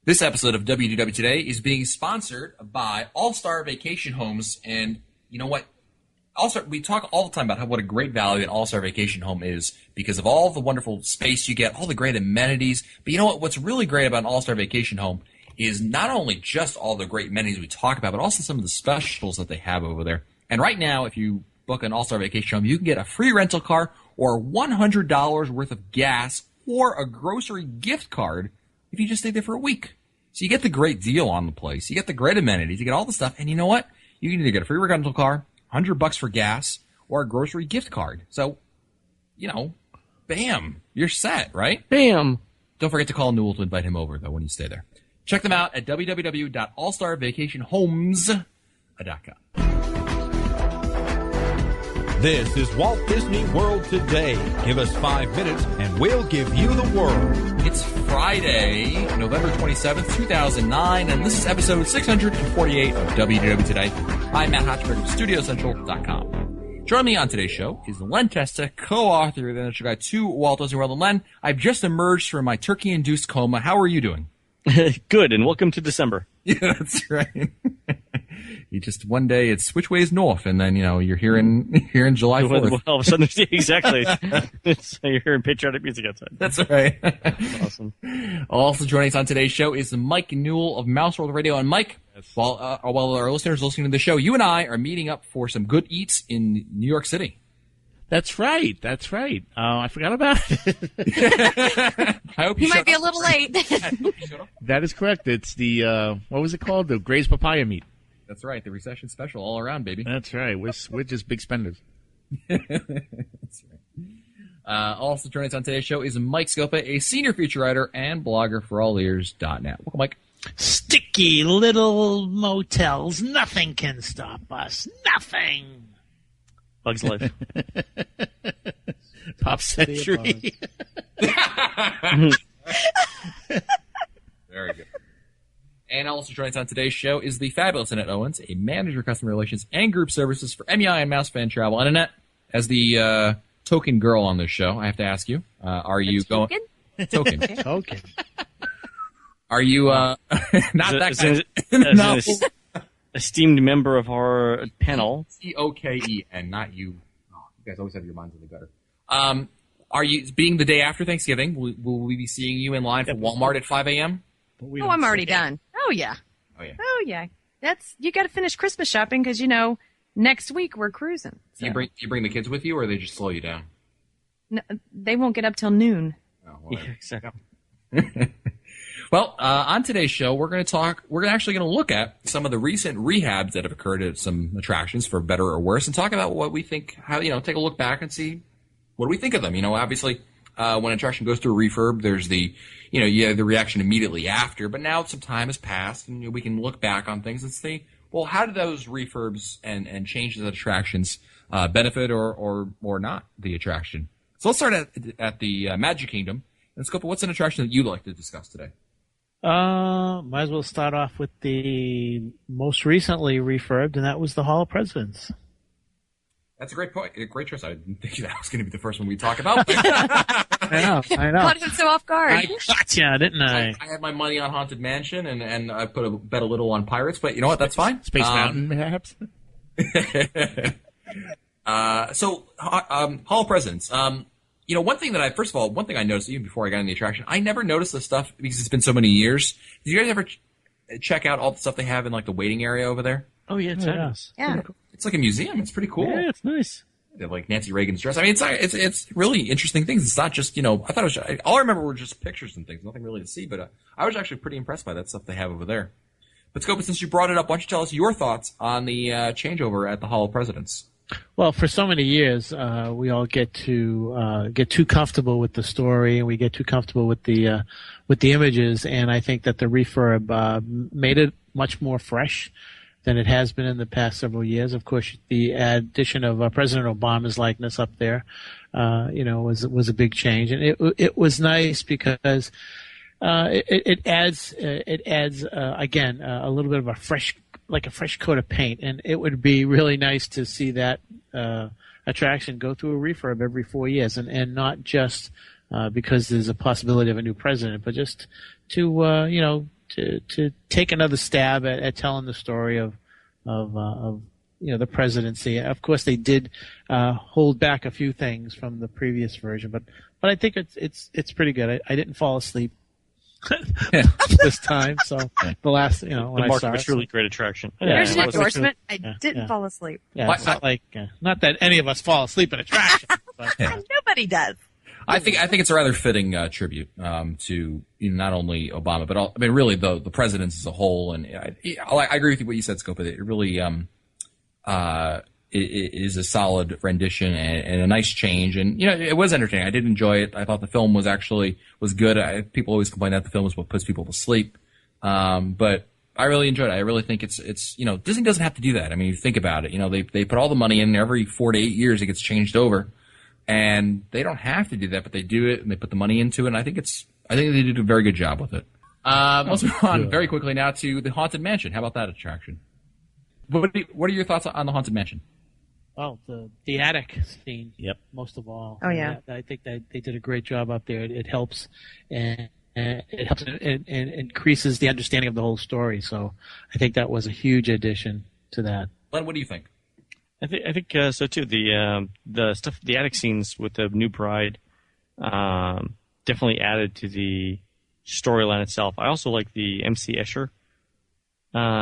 This episode of WDW Today is being sponsored by All-Star Vacation Homes. And you know what? We talk all the time about what a great value an All-Star Vacation Home is because of all the wonderful space you get, all the great amenities. But you know what? What's really great about an All-Star Vacation Home is not only just all the great amenities we talk about, but also some of the specials that they have over there. And right now, if you book an All-Star Vacation Home, you can get a free rental car or $100 worth of gas or a grocery gift card if you just stay there for a week. So you get the great deal on the place. You get the great amenities. You get all the stuff. And you know what? You can either get a free rental car, $100 for gas, or a grocery gift card. So, bam, you're set, right? Bam. Don't forget to call Newell to invite him over, though, when you stay there. Check them out at www.allstarvacationhomes.com. This is Walt Disney World Today. Give us 5 minutes and we'll give you the world. It's Friday, November 27th, 2009, and this is episode 648 of WDW Today. I'm Matt Hochberg of StudioCentral.com. Joining me on today's show is Len Testa, co-author of the Initial Guide to Walt Disney World. And Len, I've just emerged from my turkey-induced coma. How are you doing? Good, and welcome to December. Yeah, that's right. You just one day it's which way is north, and then you're here in July 4th. Well, all of a sudden, exactly. You're hearing patriotic music outside. That's right. That's awesome. Also joining us on today's show is Mike Newell of Mouse World Radio. And Mike, while our listeners are listening to the show, you and I are meeting up for some good eats in New York City. That's right. I forgot about it. I hope you might be a little late. That is correct. It's the what was it called? The Gray's Papaya Meat. That's right. The recession special all around, baby. That's right. We're just big spenders. That's right. Also joining us on today's show is Mike Scopa, a senior feature writer and blogger for alleears.net. Welcome, Mike. Sticky little motels. Nothing can stop us. Nothing. Bugs Life. Pop Century. Very good. And also joining us on today's show is the fabulous Annette Owens, a manager of customer relations and group services for MEI and Mouse Fan Travel. And Annette, as the token girl on this show, I have to ask you, are you going... Token? Token. Are you, not that kind of... No. Esteemed member of our panel. Token, not you. Oh, you guys always have your minds in the gutter. Are you, being the day after Thanksgiving, will we be seeing you in line for Walmart at 5 a.m.? I'm already done. Oh yeah. You got to finish Christmas shopping because next week we're cruising. So. Do you bring the kids with you, or they just slow you down? No, they won't get up till noon. Oh, yeah, exactly. Well, on today's show, we're actually going to look at some of the recent rehabs that have occurred at some attractions, for better or worse, and talk about what we think. Take a look back and see what do we think of them. Obviously, when an attraction goes through a refurb, there's the the reaction immediately after. But now some time has passed, and we can look back on things and say, well, how did those refurbs and changes at attractions benefit or not the attraction? So let's start at the Magic Kingdom. And Scopa, what's an attraction that you'd like to discuss today? Might as well start off with the most recently refurbed, and that was the Hall of Presidents. That's a great point. A great choice. I didn't think that was going to be the first one we talk about. I know. Caught him so off guard. I gotcha, didn't I? I had my money on Haunted Mansion, and I bet a little on Pirates, but you know what? That's fine. Space Mountain, perhaps? So, Hall of Presidents. One thing I noticed even before I got in the attraction, I never noticed this stuff because it's been so many years. Did you guys ever check out all the stuff they have in the waiting area over there? Oh yeah, it's nice. Yeah. It's like a museum. It's pretty cool. Yeah, it's nice. They have Nancy Reagan's dress. I mean, it's really interesting things. It's not just I thought it was. All I remember were just pictures and things, nothing really to see. But I was actually pretty impressed by that stuff they have over there. But Scopa, since you brought it up, why don't you tell us your thoughts on the changeover at the Hall of Presidents? Well, for so many years, we all get too comfortable with the story, and we get too comfortable with the images. And I think that the refurb made it much more fresh than it has been in the past several years. Of course, the addition of President Obama's likeness up there, was a big change, and it was nice because it adds again a little bit of a fresh coat of paint, and it would be really nice to see that attraction go through a refurb every 4 years, and not just because there's a possibility of a new president, but just to to take another stab at telling the story of the presidency. Of course, they did hold back a few things from the previous version, but I think it's pretty good. I didn't fall asleep this time, so the last when The I market saw was it, really great attraction. There's Yeah, an it was endorsement. actually- I didn't yeah. fall asleep. Yeah, it's not like not that any of us fall asleep in attraction. But, Nobody does. I think it's a rather fitting tribute to not only Obama, but really the presidents as a whole. And I agree with you what you said, Scope. It really it is a solid rendition and a nice change. And it was entertaining. I did enjoy it. I thought the film was good. People always complain that the film is what puts people to sleep, but I really enjoyed it. I really think it's Disney doesn't have to do that. I mean, you think about it. They put all the money in. Every 4 to 8 years it gets changed over. And they don't have to do that, but they do it, and they put the money into it. And I think they did a very good job with it. Let's move on very quickly now to the Haunted Mansion. How about that attraction? What are your thoughts on the Haunted Mansion? well, the attic scene. Yep. Most of all. Oh, yeah. I think that they did a great job up there. It helps and it helps and increases the understanding of the whole story. So I think that was a huge addition to that. Len, what do you think? I think so too. The stuff, the attic scenes with the new bride, definitely added to the storyline itself. I also like the MC Escher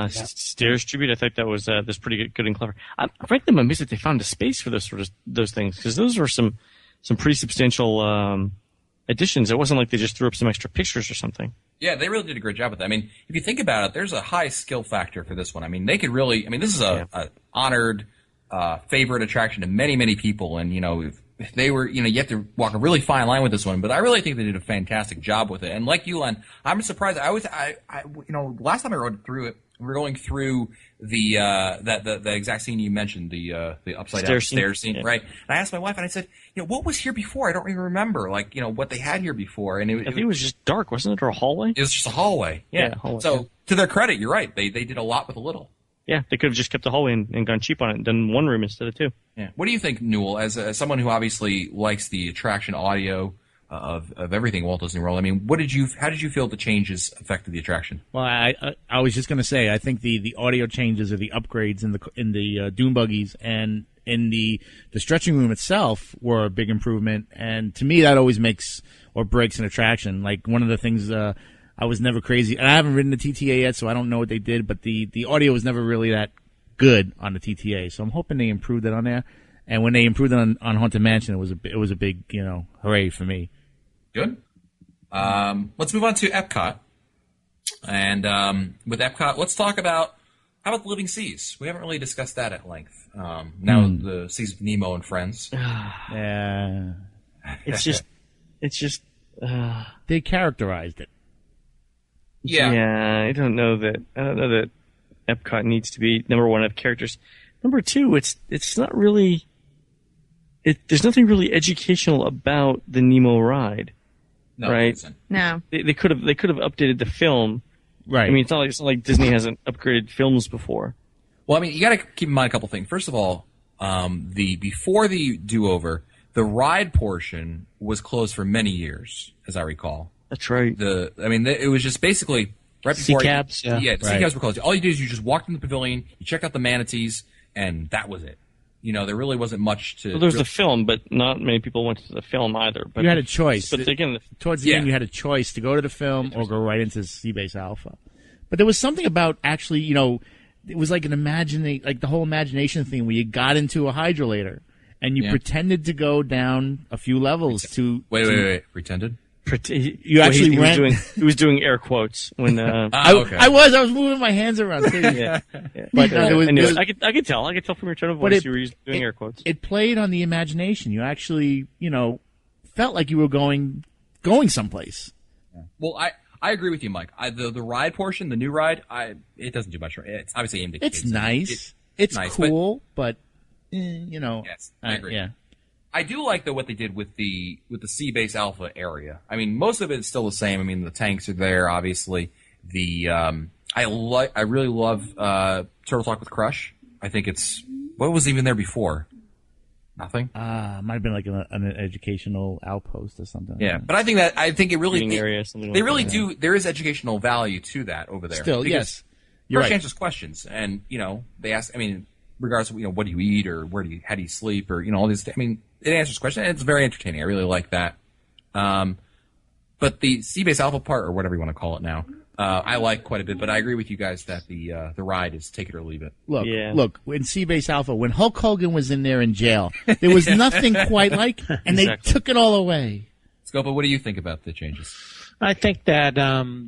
stairs tribute. I think that was pretty good and clever. Frankly, I'm amazed that they found a space for those things, because those were some pretty substantial additions. It wasn't like they just threw up some extra pictures or something. Yeah, they really did a great job with that. I mean, if you think about it, there's a high skill factor for this one. I mean, they could really. I mean, this is a honored favorite attraction to many, many people, and if they were, you have to walk a really fine line with this one, but I really think they did a fantastic job with it. And like you, Len, I'm surprised. Last time I rode through it, we were going through the exact scene you mentioned, the upside down stairs scene, right? And I asked my wife, and I said, what was here before? I don't even remember, what they had here before. And I think it was just dark, wasn't it, or a hallway? It was just a hallway. Yeah. Hallway, so to their credit, you're right. They did a lot with a little. Yeah, they could have just kept the hallway and gone cheap on it and done one room instead of two. Yeah. What do you think, Newell, as someone who obviously likes the attraction audio of everything Walt Disney World? I mean, how did you feel the changes affected the attraction? Well, I was just going to say, I think the audio changes or the upgrades in the dune buggies and in the stretching room itself were a big improvement. And to me, that always makes or breaks an attraction. Like, one of the things I was never crazy, and I haven't ridden the TTA yet, so I don't know what they did, but the audio was never really that good on the TTA. So I'm hoping they improved it on there. And when they improved it on Haunted Mansion, it was a big, hooray for me. Good. Let's move on to Epcot. And with Epcot, let's talk about, how about the Living Seas? We haven't really discussed that at length. Now the Seas of Nemo and Friends. Yeah. It's just. They characterized it. Yeah. I don't know that Epcot needs to be number one of characters. Number two, it's not really. There's nothing really educational about the Nemo ride. No, right? it isn't. No. They could have updated the film. Right. I mean, it's not like Disney hasn't upgraded films before. Well, I mean, you got to keep in mind a couple things. First of all, before the do-over, the ride portion was closed for many years, as I recall. That's right. It was just basically right before Sea cabs, the sea Right. cabs were closed. All you do is you just walked in the pavilion, you checked out the manatees, and that was it. There really wasn't much to. Well, there's the film, but not many people went to the film either. But You had a choice. But again, Towards the Yeah. end, you had a choice to go to the film or go right into Seabase Alpha. But there was something about actually, it was like like the whole imagination thing where you got into a hydrolator and you pretended to go down a few levels to. Wait. Pretended? You actually he was doing air quotes when. Okay. I was moving my hands around too. Yeah. But I could tell from your tone of voice you were doing air quotes. It played on the imagination. You actually, felt like you were going someplace. Well, I agree with you, Mike. The ride portion, the new ride, it doesn't do much. It's obviously aimed at It's kids. nice. It's nice, cool, but Yes, I agree. Yeah. I do like what they did with the Seabase Alpha area. I mean, most of it is still the same. I mean, the tanks are there, obviously. I really love Turtle Talk with Crush. I think what was even there before? Nothing. Might have been like an educational outpost or something. Yeah, but I think it really Reading area, something they like really that. do. There is educational value to that over there. Still, Because yes. You're first right. answers questions, and they ask. I mean, regardless of what do you eat or how do you sleep or all these. I mean, it answers questions. And it's very entertaining. I really like that. But the Sea-Base Alpha part, or whatever you want to call it now, I like quite a bit. But I agree with you guys that the ride is take it or leave it. Look, in Sea-Base Alpha, when Hulk Hogan was in there in jail, there was nothing quite like, and they Exactly. took it all away. Scopa, what do you think about the changes? I think that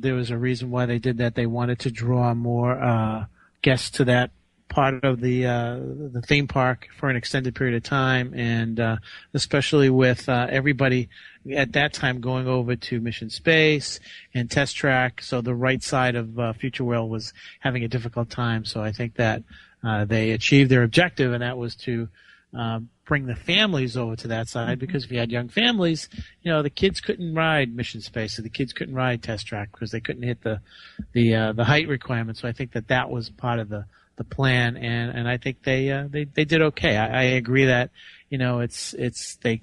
there was a reason why they did that. They wanted to draw more guests to that part of the theme park for an extended period of time, and especially with everybody at that time going over to Mission Space and Test Track. So the right side of Future World was having a difficult time. So I think that they achieved their objective, and that was to bring the families over to that side, because if you had young families, the kids couldn't ride Mission Space, or the kids couldn't ride Test Track because they couldn't hit the height requirements. So I think that was part of the plan, and I think they did okay. I agree that it's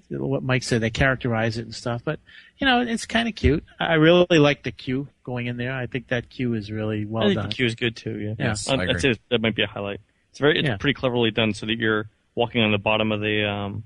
what Mike said, they characterize it and stuff, but it's kind of cute. I really like the queue going in there. I think that queue is really well I think done. the queue is good too. Yeah. Yes, I That's agree. it. That might be a highlight. It's pretty cleverly done, so that you're walking on the bottom of the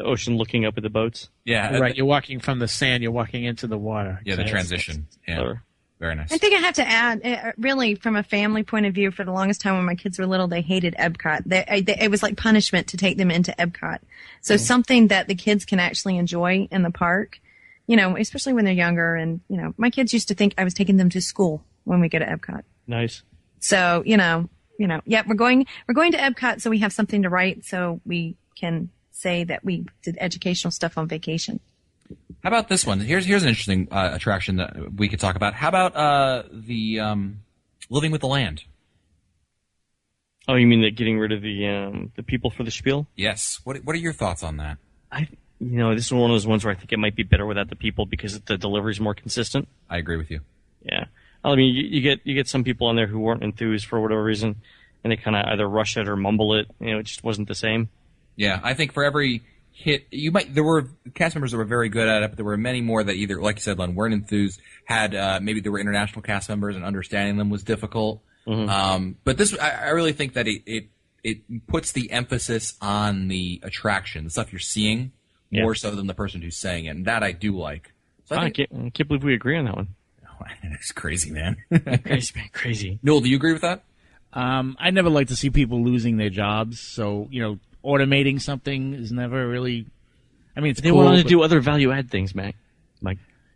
ocean, looking up at the boats. Yeah, Right, you're walking from the sand, you're walking into the water. Yeah, the So transition. Yeah, Clever. very nice. I think I have to add, really, from a family point of view, for the longest time when my kids were little, they hated Epcot. It was like punishment to take them into Epcot. So something that the kids can actually enjoy in the park, especially when they're younger. And, my kids used to think I was taking them to school when we go to Epcot. Nice. So, yeah, we're going to Epcot so we have something to write so we can say that we did educational stuff on vacation. How about this one? Here's an interesting attraction that we could talk about. How about the Living with the Land? Oh, you mean that getting rid of the people for the spiel? Yes. What are your thoughts on that? This is one of those ones where I think it might be better without the people because the delivery is more consistent. I agree with you. Yeah. I mean, you get some people on there who weren't enthused for whatever reason, and they kind of either rush it or mumble it. It just wasn't the same. Yeah, I think for every hit, there were cast members that were very good at it, but there were many more that either, like you said, Len, weren't enthused. Had maybe there were international cast members and understanding them was difficult. Mm-hmm. But this, I really think that it puts the emphasis on the attraction, the stuff you're seeing, more so than the person who's saying it, and that I do like. So I can't believe we agree on that one. It's crazy, man. Crazy, man, crazy. Noel, do you agree with that? I never like to see people losing their jobs, so automating something is never really. I mean, it's They cool, wanted to but- do other value-add things, Mike.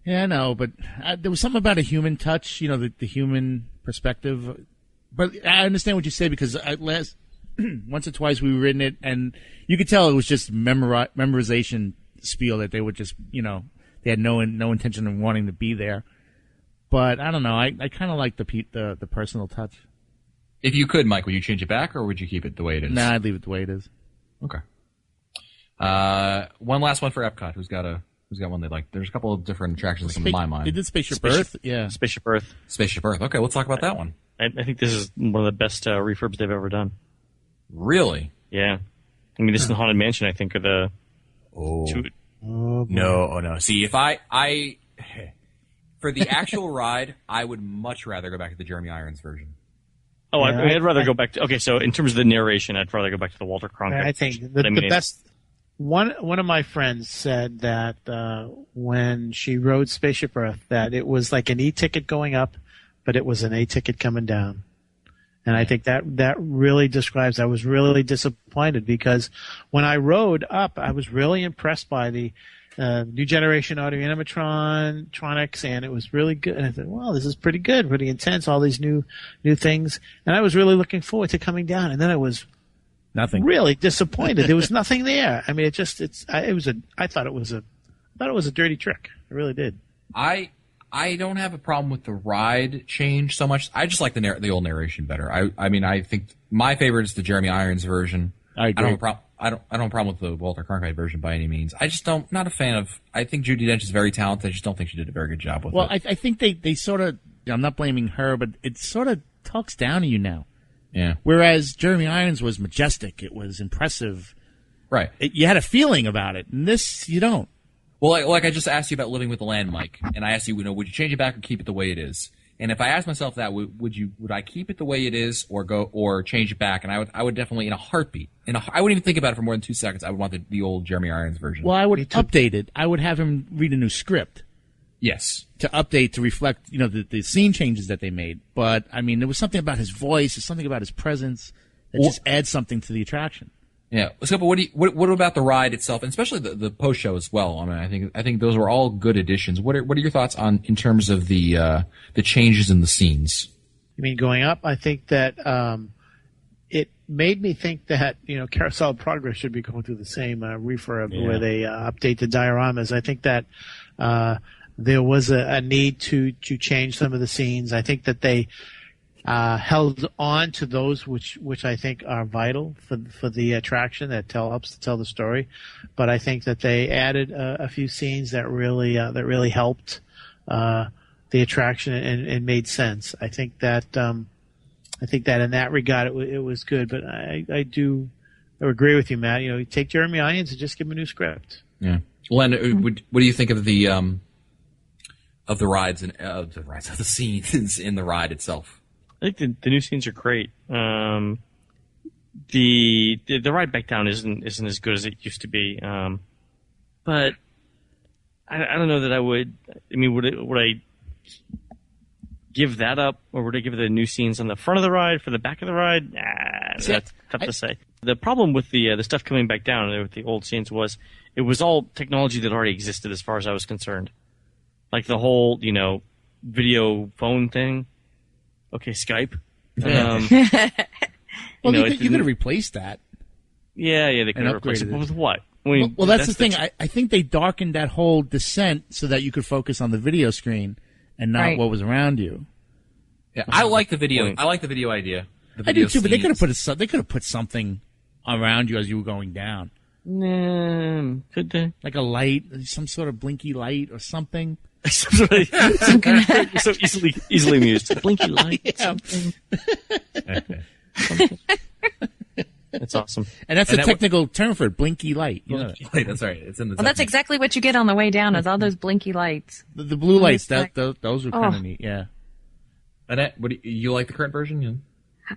Yeah, I know, but there was something about a human touch, the human perspective. But I understand what you say because once or twice we were in it, and you could tell it was just memorization spiel that they would just, they had no intention of wanting to be there. But I don't know. I kind of like the personal touch. If you could, Mike, would you change it back or would you keep it the way it is? Nah, I'd leave it the way it is. Okay. One last one for Epcot. Who's got one they like? There's a couple of different attractions in my mind. They did Spaceship Earth, yeah. Spaceship Earth. Spaceship Earth. Okay, we'll talk about that one. I think this is one of the best refurbs they've ever done. Really? Yeah. I mean, this and Haunted Mansion, I think, are the two. No. See, if for the actual ride, I would much rather go back to the Jeremy Irons version. Oh, I'd rather go back to. Okay, so in terms of the narration, I'd rather go back to the Walter Cronkite. I think the best. One of my friends said that when she rode Spaceship Earth, that it was like an E-ticket going up, but it was an A-ticket coming down. And I think that really describes. I was really disappointed because when I rode up, I was really impressed by the new generation audio animatronics, and it was really good. And I thought, wow, this is pretty good, pretty intense. All these new things, and I was really looking forward to coming down. And then I was Nothing. really disappointed. There was nothing there. I mean, I thought it was a dirty trick. I really did. I don't have a problem with the ride change so much. I just like the old narration better. I mean, I think my favorite is the Jeremy Irons version. I agree. don't have a problem. I don't have a problem with the Walter Cronkite version by any means. I just not a fan of. I think Judi Dench is very talented. I just don't think she did a very good job with Well, it. I think they sort of. I'm not blaming her, but it sort of talks down to you now. Yeah. Whereas Jeremy Irons was majestic. It was impressive. Right. You had a feeling about it. And this, you don't. Well, like I just asked you about living with the land mic, and I asked you, would you change it back or keep it the way it is? And if I asked myself that, would I keep it the way it is or change it back? And I would definitely, in a heartbeat, I wouldn't even think about it for more than 2 seconds. I would want the old Jeremy Irons version. Well, I would update it. I would have him read a new script. Yes. To update, to reflect, the scene changes that they made. But, I mean, there was something about his voice, there's something about his presence that just adds something to the attraction. Yeah. So, but what about the ride itself, and especially the post show as well? I mean, I think those were all good additions. What are your thoughts in terms of the changes in the scenes? You mean going up? I think that it made me think that Carousel of Progress should be going through the same refurb where they update the dioramas. I think that there was a need to change some of the scenes. I think that they held on to those which I think are vital for the attraction that helps to tell the story, but I think that they added a few scenes that really helped the attraction and made sense. I think that in that regard it was good, but I agree with you, Matt. You take Jeremy Irons and just give him a new script. Yeah. Len, what do you think of the rides and of the scenes in the ride itself? I think the new scenes are great. The ride back down isn't as good as it used to be. But I don't know that I would. I mean, would I give that up, or would I give the new scenes on the front of the ride for the back of the ride? That's tough to say. The problem with the stuff coming back down with the old scenes was it was all technology that already existed as far as I was concerned. Like the whole, video phone thing. Okay, Skype. Well, you could have replaced that. Yeah, they could have replaced it. With what? I mean, well, that's the thing. I think they darkened that whole descent so that you could focus on the video screen and not what was around you. Yeah, I like the video. I like the video idea. I do too, but they could have put something around you as you were going down. Could they? Like a light, some sort of blinky light or something. So easily amused. Blinky light. Something. That's awesome. And that's a technical term for it, blinky light. Blinky light, that's right. It's in the. Well, that's exactly what you get on the way down is all those blinky lights. The blue lights, those were kind of neat. Yeah. Annette, you like the current version? Yeah.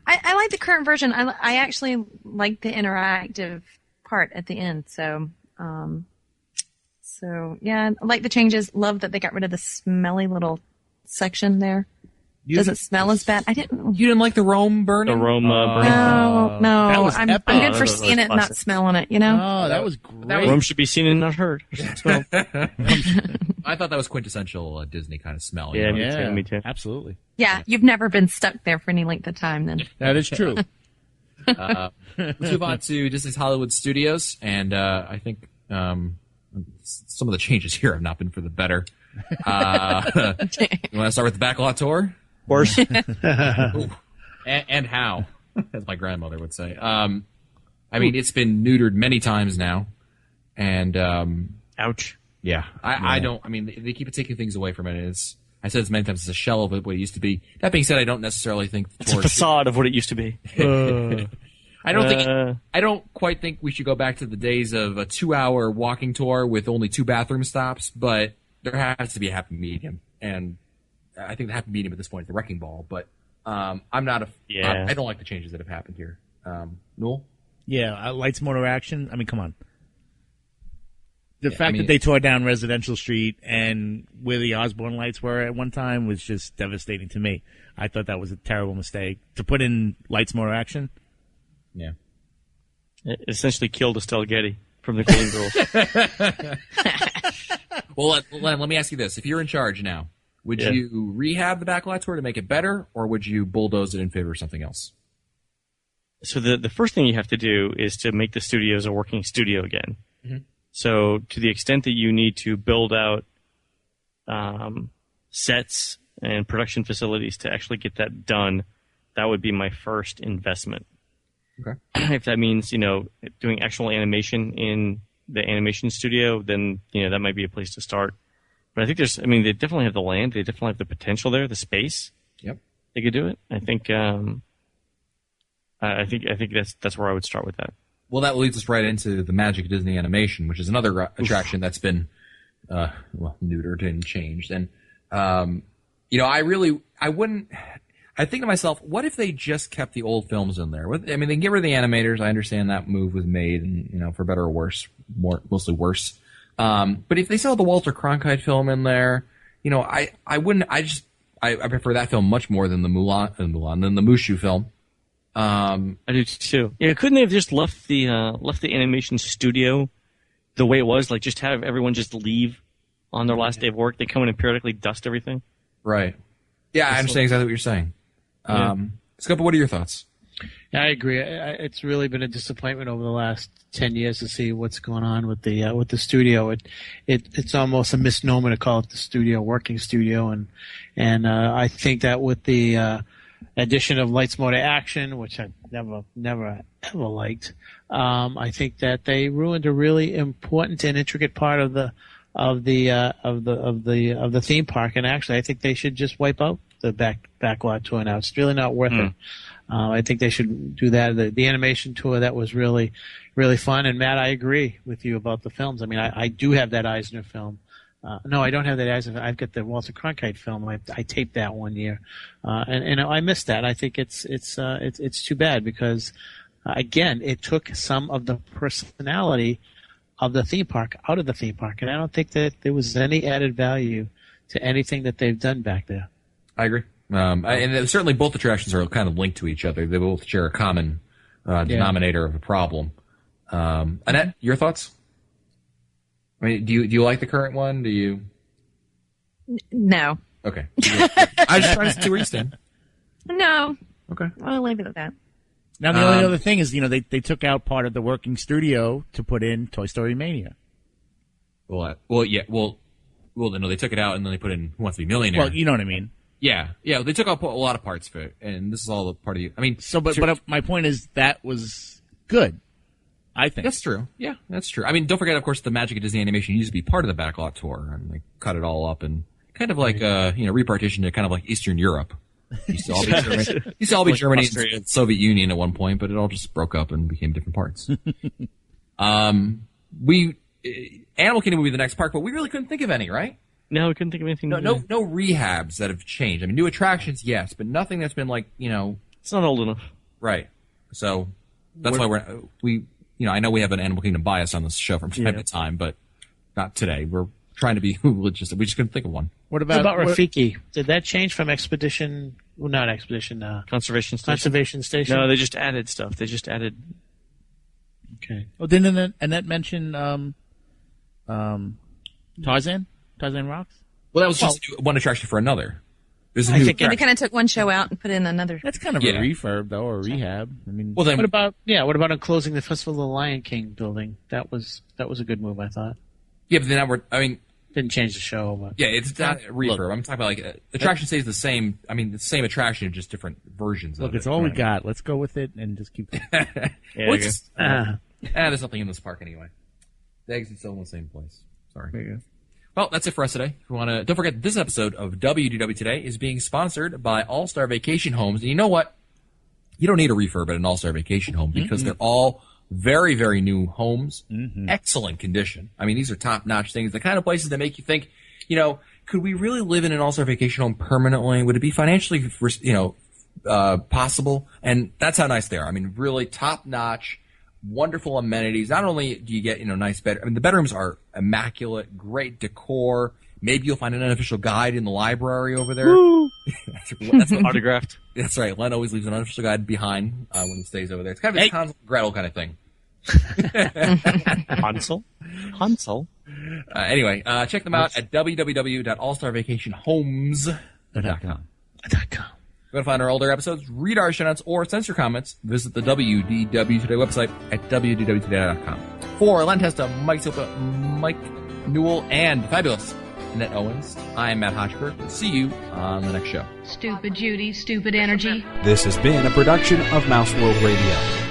I like the current version. I actually like the interactive part at the end. So yeah, I like the changes. Love that they got rid of the smelly little section there. Does it smell as bad? You didn't like the Rome burning? The Rome burning? No. I'm good for seeing it and not smelling it, Oh, that was great. Rome should be seen and not heard. I thought that was quintessential Disney kind of smell. Yeah, me too. Absolutely. Yeah, you've never been stuck there for any length of time then. That is true. Let's move on to Disney's Hollywood Studios, and I think some of the changes here have not been for the better. You want to start with the backlot tour? Of course. and how, as my grandmother would say. I mean, it's been neutered many times now, and ouch. Yeah, I don't. I mean, they keep taking things away from it. I said this many times. It's a shell of what it used to be. That being said, I don't necessarily think it's a facade of what it used to be. I don't quite think we should go back to the days of a 2-hour walking tour with only 2 bathroom stops, but there has to be a happy medium, and I think the happy medium at this point is the Wrecking Ball. But I'm not I don't like the changes that have happened here. Newell? Yeah, lights, motor, action. I mean, come on. The fact that they tore down Residential Street and where the Osborne lights were at one time was just devastating to me. I thought that was a terrible mistake. To put in lights, motor, action. Yeah. It essentially killed Estelle Getty from the Golden Girls. Well, Len, let me ask you this. If you're in charge now, would you rehab the backlot tour to make it better, or would you bulldoze it in favor of something else? So the first thing you have to do is to make the studios a working studio again. Mm-hmm. So to the extent that you need to build out sets and production facilities to actually get that done, that would be my first investment. Okay. If that means, doing actual animation in the animation studio, then, that might be a place to start. But I think they definitely have the land. They definitely have the potential there, the space. Yep. They could do it. I think that's where I would start with that. Well, that leads us right into the Magic Disney Animation, which is another attraction that's been neutered and changed. And I think to myself, what if they just kept the old films in there? I mean, they can get rid of the animators. I understand that move was made, and for better or worse, mostly worse. But if they still had the Walter Cronkite film in there, I wouldn't. I prefer that film much more than the than the Mushu film. I do too. Yeah, couldn't they have just left the animation studio the way it was? Like, just have everyone just leave on their last day of work. They come in and periodically dust everything. Right. Yeah, I understand exactly what you're saying. Scopa, what are your thoughts? Yeah, I agree. It's really been a disappointment over the last 10 years to see what's going on with the studio. It's almost a misnomer to call it the studio, working studio, and I think that with the addition of Lights Motor Action, which I never ever liked, I think that they ruined a really important and intricate part of the theme park. And actually, I think they should just wipe out the backlot tour now. It's really not worth it. I think they should do that. The animation tour, that was really, really fun. And Matt, I agree with you about the films. I mean, I do have that Eisner film. No, I don't have that Eisner. I've got the Walter Cronkite film. I taped that one year, and I missed that. I think it's too bad because, again, it took some of the personality of the theme park out of the theme park, and I don't think that there was any added value to anything that they've done back there. I agree. And certainly both attractions are kind of linked to each other. They both share a common denominator of a problem. Annette, your thoughts? I mean, do you like the current one? Do you? No. Okay. I was just trying to see where you stand. No. Okay. I'll leave it at that. Now, the only other thing is, they took out part of the working studio to put in Toy Story Mania. Well, they took it out and then they put in Who Wants to Be a Millionaire. Well, you know what I mean. Yeah, they took out a lot of parts of it, and this is all the part of you. I mean, but my point is that was good. I think that's true. Yeah, that's true. I mean, don't forget, of course, the Magic of Disney Animation used to be part of the backlot tour, and they cut it all up and kind of like repartition to kind of like Eastern Europe. Used to all be Germany and Soviet Union at one point, but it all just broke up and became different parts. Animal Kingdom would be the next park, but we really couldn't think of any, right? No, we couldn't think of anything. No rehabs that have changed. I mean, new attractions, yes, but nothing that's been like, It's not old enough. Right. So that's why I know we have an Animal Kingdom bias on this show from time to time, but not today. We're trying to be legit. We just couldn't think of one. What about Rafiki? Did that change from Expedition? Well, not Expedition. Conservation Station. Conservation Station. No, they just added stuff. They just added. Okay. Oh, didn't Annette mention Tarzan? Tarzan Rocks? Well, that was just one attraction for another. They kind of took one show out and put in another. That's kind of a refurb, though, or a rehab. I mean, well, then, what about enclosing the Festival of the Lion King building? That was a good move, I thought. Yeah, but then didn't change the show. But yeah, it's not a refurb. Look, I'm talking about the attraction stays the same. I mean, the same attraction, just different versions. Look, it's all we got. Let's go with it and just keep. There's nothing in this park anyway. The exit's still in the same place. Sorry. There you go. Well, that's it for us today. If you want to, don't forget this episode of WDW Today is being sponsored by All Star Vacation Homes. And you know what? You don't need a refurb at an All Star Vacation Home because they're all very, very new homes, excellent condition. I mean, these are top-notch things, the kind of places that make you think, could we really live in an All Star Vacation Home permanently? Would it be financially, possible? And that's how nice they are. I mean, really top-notch. Wonderful amenities. Not only do you get, nice bed. I mean, the bedrooms are immaculate, great decor. Maybe you'll find an unofficial guide in the library over there. That's autographed. That's right. Len always leaves an unofficial guide behind when he stays over there. It's kind of a Hansel and Gretel kind of thing. Hansel. Anyway, check them out at www.allstarvacationhomes.com. If you want to find our older episodes, read our show notes, or send your comments, visit the WDW Today website at wdwtoday.com. For Len Testa, Mike Silva, Mike Newell, and the fabulous Annette Owens, I'm Matt Hochberg. See you on the next show. Stupid Judy, stupid energy. This has been a production of Mouse World Radio.